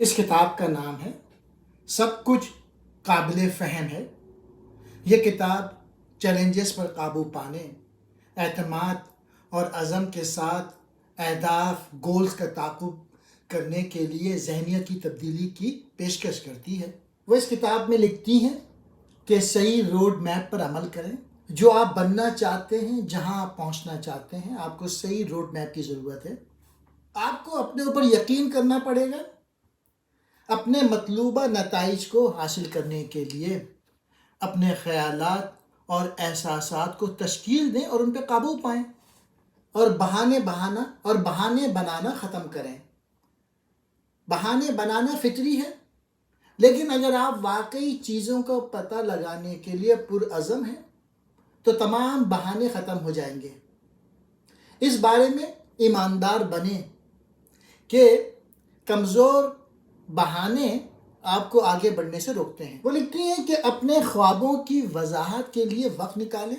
اس کتاب کا نام ہے سب کچھ قابل فہم ہے۔ یہ کتاب چیلنجز پر قابو پانے، اعتماد اور عزم کے ساتھ اہداف گولز کا تعاقب کرنے کے لیے ذہنیت کی تبدیلی کی پیشکش کرتی ہے۔ وہ اس کتاب میں لکھتی ہیں کہ صحیح روڈ میپ پر عمل کریں۔ جو آپ بننا چاہتے ہیں، جہاں آپ پہنچنا چاہتے ہیں، آپ کو صحیح روڈ میپ کی ضرورت ہے۔ آپ کو اپنے اوپر یقین کرنا پڑے گا۔ اپنے مطلوبہ نتائج کو حاصل کرنے کے لیے اپنے خیالات اور احساسات کو تشکیل دیں اور ان پہ قابو پائیں، اور بہانے بنانا ختم کریں۔ بہانے بنانا فطری ہے، لیکن اگر آپ واقعی چیزوں کو پتہ لگانے کے لیے پرعزم ہیں تو تمام بہانے ختم ہو جائیں گے۔ اس بارے میں ایماندار بنیں کہ کمزور بہانے آپ کو آگے بڑھنے سے روکتے ہیں۔ وہ لکھتی ہیں کہ اپنے خوابوں کی وضاحت کے لیے وقت نکالیں،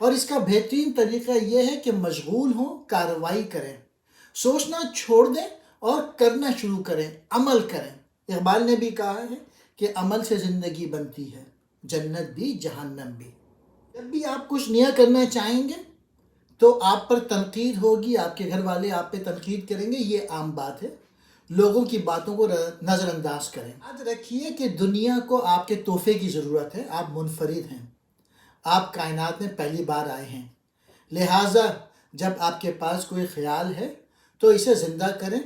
اور اس کا بہترین طریقہ یہ ہے کہ مشغول ہوں، کارروائی کریں، سوچنا چھوڑ دیں اور کرنا شروع کریں، عمل کریں۔ اقبال نے بھی کہا ہے کہ عمل سے زندگی بنتی ہے، جنت بھی جہنم بھی۔ جب بھی آپ کچھ نیا کرنا چاہیں گے تو آپ پر تنقید ہوگی، آپ کے گھر والے آپ پہ تنقید کریں گے، یہ عام بات ہے۔ لوگوں کی باتوں کو نظر انداز کریں۔ یاد رکھیے کہ دنیا کو آپ کے تحفے کی ضرورت ہے۔ آپ منفرد ہیں، آپ کائنات میں پہلی بار آئے ہیں، لہٰذا جب آپ کے پاس کوئی خیال ہے تو اسے زندہ کریں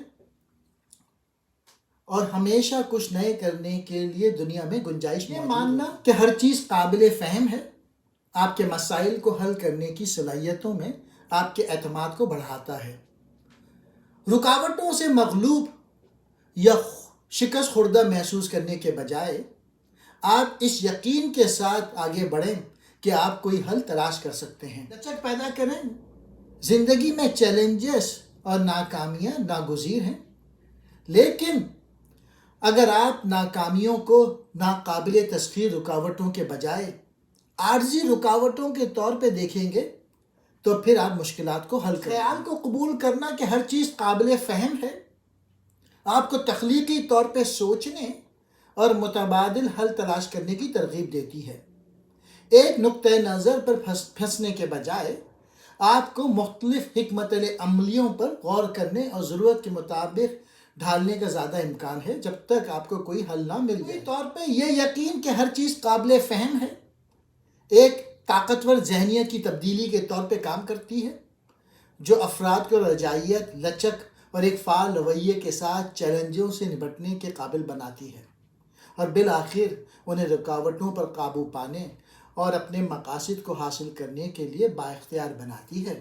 اور ہمیشہ کچھ نئے کرنے کے لیے دنیا میں گنجائش موجود ہے۔ یہ ماننا کہ ہر چیز قابل فہم ہے آپ کے مسائل کو حل کرنے کی صلاحیتوں میں آپ کے اعتماد کو بڑھاتا ہے۔ رکاوٹوں سے مغلوب یا شکست خوردہ محسوس کرنے کے بجائے آپ اس یقین کے ساتھ آگے بڑھیں کہ آپ کوئی حل تلاش کر سکتے ہیں۔ لچک پیدا کریں۔ زندگی میں چیلنجز اور ناکامیاں ناگزیر ہیں، لیکن اگر آپ ناکامیوں کو ناقابل تسخیر رکاوٹوں کے بجائے عارضی رکاوٹوں کے طور پہ دیکھیں گے تو پھر آپ مشکلات کو حل کریں۔ خیال کو قبول کرنا کہ ہر چیز قابل فہم ہے آپ کو تخلیقی طور پہ سوچنے اور متبادل حل تلاش کرنے کی ترغیب دیتی ہے۔ ایک نقطۂ نظر پر پھنسنے کے بجائے آپ کو مختلف حکمت عملیوں پر غور کرنے اور ضرورت کے مطابق ڈھالنے کا زیادہ امکان ہے، جب تک آپ کو کوئی حل نہ مل جائے۔ طور پہ یہ یقین کہ ہر چیز قابل فہم ہے ایک طاقتور ذہنیت کی تبدیلی کے طور پہ کام کرتی ہے، جو افراد کو رجائیت، لچک اور ایک فعال رویے کے ساتھ چیلنجوں سے نمٹنے کے قابل بناتی ہے، اور بالآخر انہیں رکاوٹوں پر قابو پانے اور اپنے مقاصد کو حاصل کرنے کے لیے بااختیار بناتی ہے۔